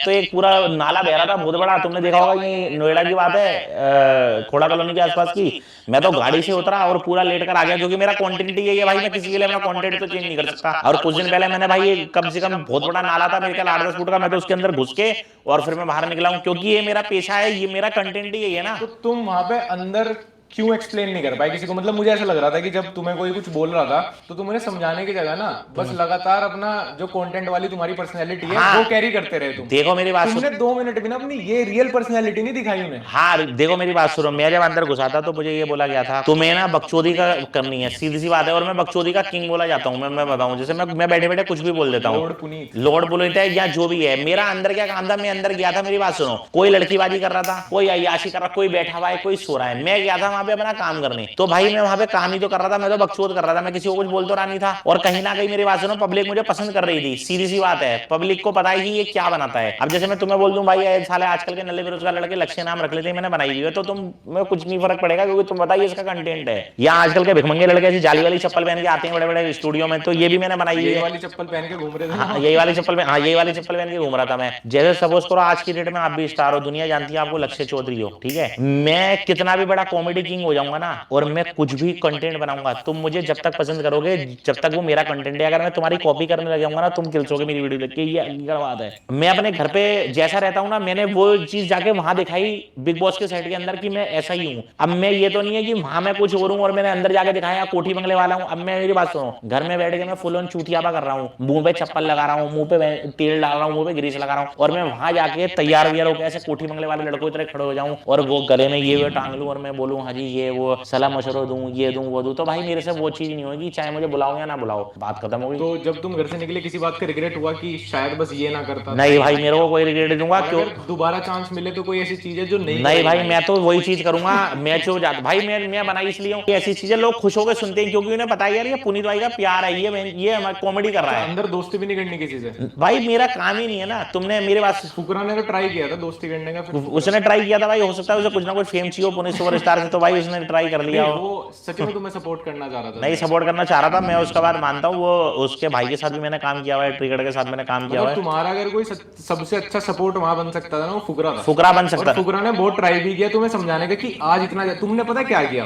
तो एक पूरा नाला बह रहा था बहुत बड़ा, तुमने देखा होगा, ये नोएडा की बात है, खोड़ा कॉलोनी के आसपास की। मैं तो गाड़ी से उतरा और पूरा लेट कर आ गया, क्योंकि मेरा कंटेंट ही है भाई, मैं किसी के लिए अपना कंटेंट तो चेंज नहीं कर सकता। और कुछ दिन पहले मैंने भाई कम से कम बहुत बड़ा नाला था मेरे ख्याल 8-10 फुट का, मैं तो उसके अंदर घुस के और फिर मैं बाहर निकला हूँ, क्योंकि ये मेरा पेशा है, ये मेरा कंटेंट ही है ना। तो तुम वहां पे अंदर क्यों एक्सप्लेन नहीं कर पाए किसी को? मतलब मुझे ऐसा लग रहा था कि जब तुम्हें कोई कुछ बोल रहा था तो तुम उन्हें समझाने की जगह ना बस लगातार अपना जो कंटेंट वाली तुम्हारी पर्सनैलिटी है हाँ, वो कैरी करते रहे तुम। देखो मेरी बात तुमने 2 मिनट भी ना अपनी ये रियल पर्सनैलिटी नहीं दिखाई उन्हें। हाँ देखो मेरी बात सुनो, मैं जब अंदर घुसा था तो मुझे ये बोला गया था तुम्हें ना बकचोदी का करनी है, सीधी सी बात है, और मैं बकचोदी का किंग बोला जाता हूँ। मैं बताऊं, जैसे मैं बैठे बैठे कुछ भी बोल देता हूँ, लॉर्ड पुनीत। लॉर्ड पुनीत है या जो भी है। मेरा अंदर क्या काम था, मैं अंदर गया था, मेरी बात सुनो, कोई लड़कीबाजी कर रहा था, कोई अय्याशी कर रहा, कोई बैठा हुआ है, कोई सो रहा है, मैं गया था वहां पे अपना काम करने। तो भाई मैं वहां पे काम ही तो कर रहा था, मैं तो बकचोद कर रहा था, मैं किसी को कुछ बोल तो रहा नहीं था। और कहीं ना कहीं मेरी बात सुनो, पब्लिक मुझे पसंद कर रही थी, सीधी सी बात है, पब्लिक को पता है कि ये क्या बनाता है। अब जैसे मैं तुम्हें बोल दूं भाई साले आजकल के नल्ले बेरोजगार लड़के लक्ष्य नाम रख लेते हैं, मैंने बनाई हुई है, तो तुम में कुछ नहीं फर्क पड़ेगा, क्योंकि तुम बताइए इसका कंटेंट है। या आजकल के भिखमंगे लड़के ऐसी जाली वाली चप्पल पहन के आते हैं बड़े बड़े स्टूडियो में, तो ये भी मैंने बनाई हुई यही है। वाली चप्पल पहन के घूम रहे थे हाँ ना? यही वाली चप्पल में, हाँ यही वाली चप्पल पहन के घूम रहा था मैं। जैसे सपोज करो आज की डेट में आप भी स्टार हो, दुनिया जानती है आपको लक्ष्य चौधरी हो, ठीक है, मैं कितना भी बड़ा कॉमेडी किंग हो जाऊंगा ना, और मैं कुछ भी कंटेंट बनाऊंगा, तुम मुझे जब तक पसंद करोगे, जब तक वो मेरा कंटेंट है। अगर मैं तुम्हारी कॉपी करने लग जाऊंगा ना, तुम खिलसोगे मेरी वीडियो देख के, ये हकीकत बात है। मैं अपने घर पे जैसा रहता हूँ ना, मैंने वो चीज जाके वहां दिखाई बिग बॉस के सेट के अंदर कि मैं ऐसा ही हूँ। अब मैं ये तो नहीं है कि वहां मैं कुछ और हूँ और मैंने अंदर जाके दिखाया कोठी बंगले वाला हूँ। अब मैं मेरी बात सुनो, घर में बैठ के मैं फुल ऑन चूतियापा कर रहा हूँ, मुंह पे चप्पल लगा रहा हूँ, मुंह पे तेल डाल रहा हूँ, मुंह पे ग्रीस लगा रहा हूँ, और मैं वहां जाके तैयार व्यार होकर ऐसे कोठी बंगले वाले लड़कों की तरह खड़े हो जाऊं और वो गले में ये वो टांग लूं और मैं बोलूं हाँ जी ये वो सलाह मशवरा दूं, ये दूं वो दूं, तो भाई मेरे से वो चीज नहीं होगी, चाहे मुझे बुलाओ या ना बुलाओ, बात खत्म हो गई। तो जब तुम घर से निकले किसी बात का रिग्रेट हुआ कि शायद बस ये ना करता था? नहीं भाई, मेरे को कोई रिग्रेट दूंगा और क्यों? अगर दोबारा चांस मिले तो कोई ऐसी चीज है जो नहीं नहीं भाई, करेगा? मैं तो वही चीज करूंगा, मैं जो जाता भाई, मैं बनाई इसलिए हूँ कि ऐसी चीजें लोग खुश होकर सुनते हैं, क्योंकि उन्हें पता है यार ये पुनीत भाई का प्यार है, ये कॉमेडी कर रहा अच्छा, है। अंदर दोस्ती भी नहीं करनी किसी से? भाई मेरा काम ही नहीं है ना, तुमने मेरे पास, फुकरा ने तो ट्राई किया था दोस्ती करने का, फिर फुकरा। उसने ट्राई किया था भाई, हो सकता है उसे कुछ ना कुछ फेम चाहिए हो पुणे सुपरस्टार से, तो भाई उसने ट्राई कर लिया नहीं, हो। वो सच में तुम्हें सपोर्ट करना चाह रहा था नहीं तुम्हें? सपोर्ट करना चाह रहा था मैं, उसका बात मानता हूँ, वो उसके भाई के साथ भी मैंने काम किया हुआ है, ट्रिगर्ड के साथ मैंने काम किया हुआ मतलब है। तुम्हारा अगर कोई सबसे अच्छा सपोर्ट वहां बन सकता था ना, वो फुकरा था। फुकरा बन और सकता था। फुकरा ने बहुत ट्राई भी किया तुम्हें समझाने का कि आज इतना तुमने पता क्या किया?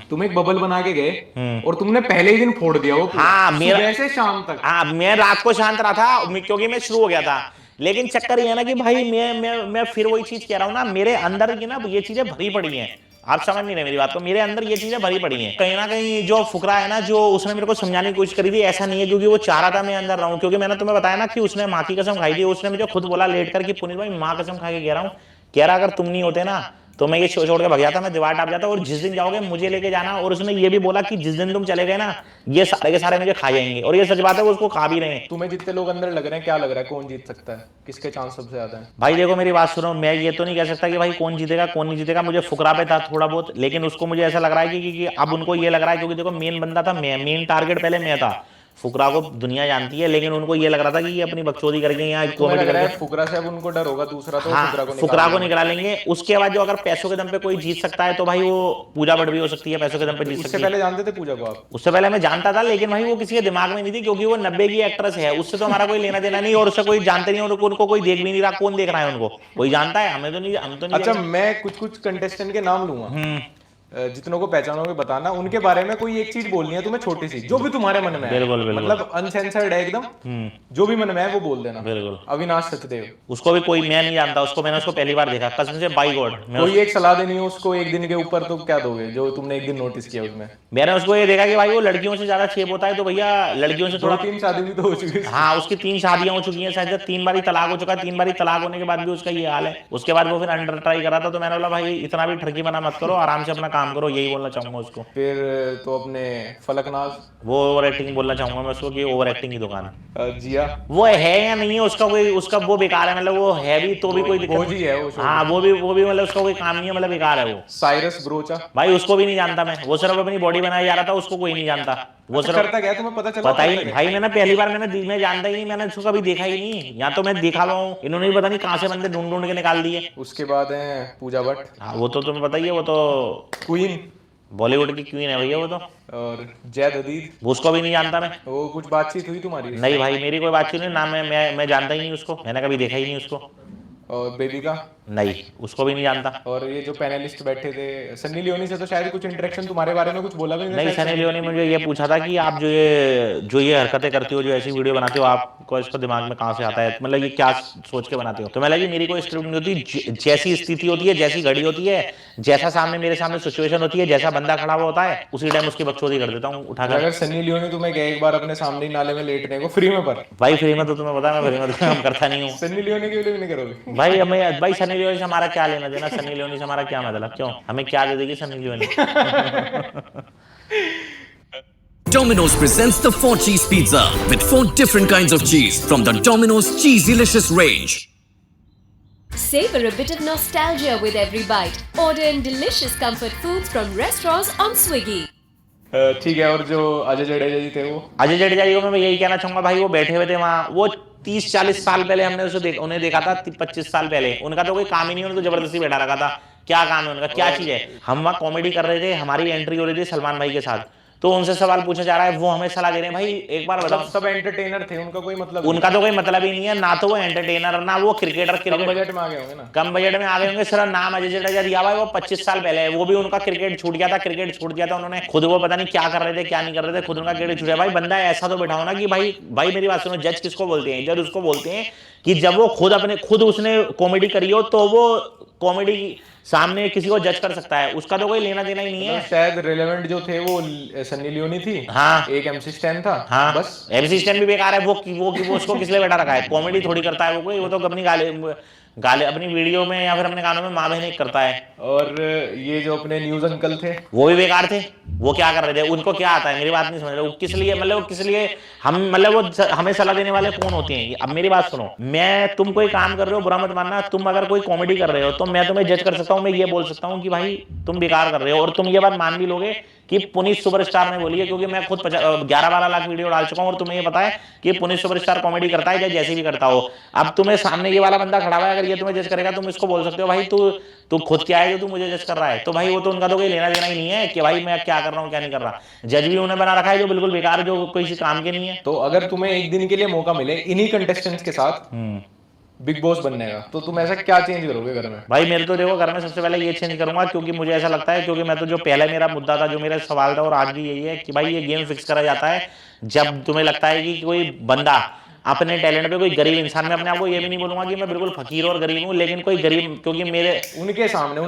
तुम एक बबल बना के गए और तुमने पहले ही दिन फोड़ दिया वो पूरा, हाँ मेरा, सुबह से शाम तक। हाँ मैं रात को शांत रहा था क्योंकि मैं शुरू हो गया था। लेकिन चक्कर ये है ना कि भाई मैं फिर वही चीज कह रहा हूँ ना, मेरे अंदर की ना ये चीजें भरी पड़ी हैं। आप समझ नहीं रहे मेरी बात को, मेरे अंदर ये चीजें भरी पड़ी हैं। कहीं ना कहीं जो फुकरा है ना, जो उसने मेरे को समझाने की कोशिश करी थी, ऐसा नहीं है क्योंकि वो चाह रहा था मैं अंदर रहूं, क्योंकि मैंने तुम्हें बताया ना कि उसने माँ की कसम खाई थी, उसने मुझे खुद बोला लेट कर कि पुनीत भाई माँ कसम खा के कह रहा हूँ, कह रहा अगर तुम नहीं होते ना तो मैं ये छोड़ के भग जाता, मैं दीवार टाप जाता, और जिस दिन जाओगे मुझे लेके जाना। और उसने ये भी बोला कि जिस दिन तुम चले गए ना, ये सारे के सारे मुझे खा जाएंगे, और ये सच बात है, वो उसको खा भी रहे हैं। तुम्हें जितने लोग अंदर लग रहे हैं, क्या लग रहा है कौन जीत सकता है? किसके चांस सबसे ज्यादा है? भाई देखो मेरी बात सुनो, मैं ये तो नहीं कह सकता कि भाई कौन जीतेगा कौन नहीं जीतेगा, मुझे फुकरा पे था थोड़ा बहुत, लेकिन उसको मुझे ऐसा लग रहा है कि अब उनको ये लग रहा है, क्योंकि देखो मेन बंदा था मैं, मेन टारगेट पहले मैं था। फुकरा को दुनिया जानती है, लेकिन उनको ये लग रहा था कि ये अपनी बकचोदी करके या तुम्हें कॉमेडी लग रहा करके, है फुकरा से अब उनको डर होगा दूसरा, तो वो हाँ फुकरा को फुकरा निकाल को लेंगे? निकला लेंगे। उसके बाद जो अगर पैसों के दम पे कोई जीत सकता है तो भाई वो पूजा भट्ट भी हो सकती है, पैसों के दम पे जीत उससे सकती है। पहले जानते थे पूजा को आप? उससे पहले मैं जानता था, लेकिन भाई वो किसी के दिमाग में नहीं थी, क्योंकि वो 90 की एक्ट्रेस है, उससे तो हमारा कोई लेना देना नहीं, और उससे कोई जानते नहीं, और उनको कोई देख भी नहीं रहा, कौन देख रहा है उनको, कोई जानता है? हमें तो नहीं, हम तो नहीं देख अच्छा, रहे। मैं कुछ कुछ कंटेस्टेंट के नाम लूंगा, जितनों को पहचानोगे बताना, उनके बारे में कोई एक चीज बोलनी है तुम्हें, छोटी सी, जो भी तुम्हारे मन में है, बिल्कुल बिल्कुल। मतलब अनसेंसर्ड है एकदम, जो भी मन में है वो बोल देना। बिल्कुल। अविनाश सचदेव। उसको भी कोई, मैं नहीं जानता उसको, मैंने उसको पहली बार देखा कसम से, बाई गॉड। कोई एक सलाह देनी हो उसको एक दिन के ऊपर, तो क्या दोगे जो तुमने एक दिन नोटिस किया उसमें? मैंने उसको ये देखा कि भाई वो लड़कियों से ज्यादा छेप होता है, तो भैया लड़कियों से दो थोड़ा, तीन शादी भी तो हो चुकी है उसकी। हाँ उसकी 3 शादियां हो चुकी हैं, शायद 3 बारी तलाक हो चुका है, 3 बारी तलाक होने के बाद भी उसका ये हाल है। उसके बाद वो फिर अंडर ट्राई करा था, तो मैंने बोला भाई इतना भी ठरकी बना मत करो, आराम से अपना काम करो, यही बोलना चाहूंगा उसको। फिर तो अपने फलकनाज। वो ओवर एक्टिंग बोलना चाहूंगा मैं उसको, कि ओवर एक्टिंग की दुकान। जिया। वो है या नहीं है उसका कोई, उसका वो बेकार है, मतलब वो है भी तो भी कोई दिक्कत भोजी है वो नहीं। हाँ वो भी मतलब उसका कोई काम नहीं है, मतलब बेकार है वो। साइरस ब्रोचा। भाई उसको भी नहीं जानता मैं, वो सिर्फ अपनी बॉडी बनाया जा रहा था, उसको कोई नहीं जानता। वो अच्छा, सिर्फ करता क्या है तुम्हें पता चला? पता ही नहीं भाई, मैंने पहली बार मैं जानता ही नहीं, मैंने उसको कभी देखा ही नहीं, या तो मैं देखा हुआ हूँ, इन्होंने भी पता नहीं कहाँ से बंदे ढूंढ ढूंढ के निकाल दिए। उसके बाद है पूजा भट्ट। हाँ वो तो तुम्हें पता ही है, वो तो क्वीन। बॉलीवुड की क्वीन है भैया वो तो। और जैद हदीद। उसको भी नहीं जानता मैं। वो कुछ बातचीत हुई तुम्हारी? नहीं भाई मेरी कोई बातचीत नहीं, ना मैं जानता ही नहीं उसको, मैंने कभी देखा ही नहीं उसको। और बेबी का? नहीं, उसको भी नहीं जानता। और ये जो पैनलिस्ट बैठे थे सन्नी लियोनी से तो शायद कुछ इंटरेक्शन तुम्हारे बारे में कुछ बोला भी नहीं, सनी लियोन ने मुझे ये पूछा था कि आप जो ये हरकतें करती हो, जो ऐसी वीडियो बनाते हो, आपको इसको दिमाग में कहाँ से आता है, मतलब ये क्या सोच के बनाते हो। तो मैं लगी मेरी कोई स्क्रिप्ट नहीं होती, जैसी स्थिति होती है, जैसी घड़ी होती है, जैसा सामने मेरे सामने सिचुएशन होती है, जैसा बंदा खड़ा हुआ होता है, उसी टाइम उसकी बकचोदी कर देता हूँ उठाकर। अगर सन्नी लियोनी तुम्हें कहे एक बार अपने सामने ही नाले में लेटने को फ्री में पर भाई फ्री में तो तुम्हें पता है मैं फ्री में तो काम करता नहीं हूँ। सन्नी लियोनी के लिए भी नहीं करोगे? भाई सनी लियोनी से हमारा क्या लेना देना, सनी लियोनी से हमारा क्या मतलब, क्यों हमें क्या दे देगी Sunny Leone. Domino's presents the 4 cheese pizza with 4 different kinds of cheese from the Domino's Cheesylicious range. Savor a bit of nostalgia with every bite. Order in delicious comfort foods from restaurants on Swiggy. ठीक है। और जो अजय जडेजा जी थे वो? अजय जडेजा जी को मैं यही कहना चाहूंगा भाई, वो बैठे हुए थे वहाँ, वो 30-40 साल पहले हमने उन्हें देखा था, 25 साल पहले। उनका तो कोई काम ही नहीं, उन्होंने तो जबरदस्ती बैठा रखा था। क्या काम है उनका, क्या चीज है। हम वहाँ कॉमेडी कर रहे थे, हमारी एंट्री हो रही थी सलमान भाई के साथ, तो उनसे सवाल पूछा जा रहा है, वो हमें सलाह दे रहे हैं। भाई एक बार बताओ, सब एंटरटेनर थे, उनका कोई मतलब उनका तो कोई मतलब ही नहीं है, ना तो वो एंटरटेनर, ना वो क्रिकेटर। कम बजट में आ गए होंगे ना? कम बजट में आ गए होंगे। सिर्फ नाम अजय जडेजा दिया हुआ है, वो 25 साल पहले है। वो भी उनका क्रिकेट छूट गया था, क्रिकेट छूट गया था, उन्होंने खुद वो पता नहीं क्या कर रहे थे, क्या नहीं कर रहे थे, खुद उनका क्रिकेट छूट गया। भाई बंदा ऐसा तो बैठाओ ना कि भाई मेरी बात सुनो, जज किसको बोलते हैं? जज उसको बोलते हैं कि जब वो खुद उसने कॉमेडी करी हो, तो वो कॉमेडी सामने किसी को जज कर सकता है, उसका तो कोई लेना देना ही नहीं है। शायद रिलेवेंट जो थे वो सन्नी लियोनी थी, हाँ, एक एमसी स्टैन था, हाँ बस। एमसी स्टैन भी बेकार है। वो उसको किस लिए बैठा रखा है? कॉमेडी थोड़ी करता है वो तो अपनी गाले अपनी वीडियो में या फिर अपने गानों में माँ बहन करता है। और ये जो अपने न्यूज अंकल थे वो भी बेकार थे। वो क्या कर रहे थे, उनको क्या आता है? मेरी बात नहीं समझ रहे। वो किस लिए, मतलब किस लिए हम, मतलब वो हमें सलाह देने वाले कौन होते हैं? अब मेरी बात सुनो, तुम कोई काम कर रहे हो, बुरा मत मानना। तुम अगर कोई कॉमेडी कर रहे हो तो मैं तुम्हें जज कर सकता हूँ, मैं ये बोल सकता हूँ कि भाई तुम बेकार कर रहे हो, और तुम ये बात मान भी लोगे कि पुनीत सुपरस्टार ने बोली है, क्योंकि मैं खुद 11-12 लाख वीडियो डाल चुका हूँ, और तुम्हें ये पता है कि पुनीत सुपरस्टार कॉमेडी करता है, चाहे जैसी भी करता हो। अब तुम्हें सामने ये वाला बंदा खड़ा हुआ है, अगर ये तुम्हें जज करेगा, तुम इसको बोल सकते हो भाई तू खुद क्या है जो तू मुझे जज कर रहा है? तो भाई वो तो उनका तो कोई लेना देना ही नहीं है कि भाई मैं क्या कर रहा हूँ क्या नहीं कर रहा। जज भी उन्हें बना रखा है जो बिल्कुल बेकार, जो कोई काम के नहीं है। तो अगर तुम्हें एक दिन के लिए मौका मिले इन्हीं कंटेस्टेंट्स के साथ बिग बॉस बनने का, तो तुम ऐसा क्या चेंज करोगे घर में? भाई मेरे तो देखो, घर में सबसे पहले ये चेंज करूंगा, क्योंकि मुझे ऐसा लगता है, क्योंकि मैं तो जो पहले मेरा मुद्दा था, जो मेरा सवाल था, और आज भी यही है कि भाई ये गेम फिक्स करा जाता है जब तुम्हें लगता है कि कोई बंदा अपने टैलेंट पे, कोई गरीब इंसान, में अपने आप को ये भी नहीं बोलूंगा कि मैं बिल्कुल फकीर और गरीब हूँ, लेकिन कोई गरीब, क्योंकि मेरे उनके सामने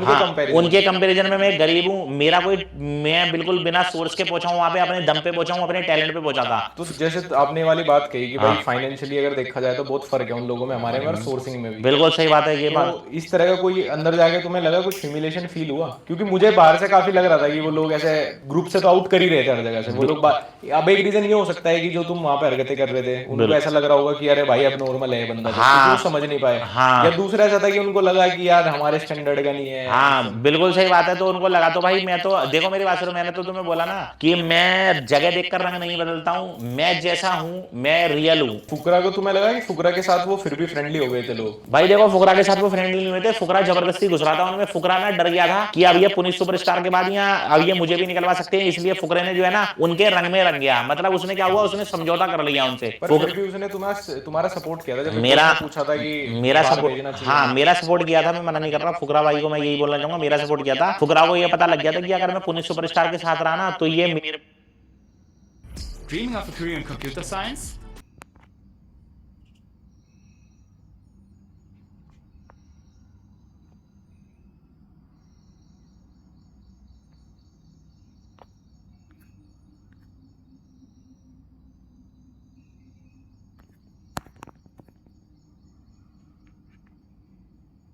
उनके कंपैरिजन में मैं गरीब हूँ। मैं बिल्कुल बिना सोर्स के पहुंचा हूँ वहां पे, अपने दम पे पहुंचा हूँ, अपने टैलेंट पे पहुंचा था। तो जैसे आपने वाली बात कही कि भाई फाइनेंशियली अगर देखा जाए तो बहुत फर्क है उन लोगों में, हमारे में, और सोर्सिंग में भी। बिल्कुल सही बात है ये बात। तो इस तरह का कोई अंदर जाके तुम्हें लगा, कुछ ह्यूमिलेशन फील हुआ? क्योंकि मुझे बाहर से काफी लग रहा था कि वो लोग ऐसे ग्रुप से तो आउट कर ही रहे थे हर जगह से वो लोग। अब एक रीजन ये हो सकता है कि जो तुम वहां पे हरकतें कर रहे थे, उनको ऐसा लग रहा होगा कि अरे भाई अब नॉर्मल है बंदा, हाँ, तो समझ नहीं पाए। हाँ, या दूसरा ऐसा था कि उनको लगा कि यार हमारे स्टैंडर्ड का नहीं है। हाँ बिल्कुल सही बात है। तो उनको लगा, तो भाई मैं तो देखो मेरी बात सुनो, मैंने तो तुम्हें बोला ना कि मैं जगह देखकर रंग नहीं बदलता हूँ, मैं जैसा हूँ मैं रियल हूँ। फुकरा को तुम्हें लगा कि फुकरा के साथ वो फिर भी फ्रेंडली हो गए थे लोग? भाई देखो, फुकरा के साथ वो फ्रेंडली नहीं हुए थे, फुकरा जबरदस्ती घुस रहा था उनमें। फुकरा ना डर गया था कि अब ये पुनीत सुपरस्टार के बाद यहाँ अब ये मुझे भी निकलवा सकते हैं, इसलिए फुकरे ने जो है ना उनके रंग में रंग गया। मतलब उसने क्या हुआ, उसने समझौता कर लिया उनसे। उसने तुम्हारा सपोर्ट किया था जब मेरा पूछा था कि मेरा सपोर्ट, हाँ मेरा सपोर्ट किया था, मैं मना नहीं कर रहा। फुकरा भाई को मैं यही बोलना चाहूंगा, मेरा सपोर्ट किया था। फुकरा को ये पता लग गया था कि अगर मैं पुनीत सुपरस्टार के साथ रहा ना तो ये मेरे Dreaming of a career in computer science?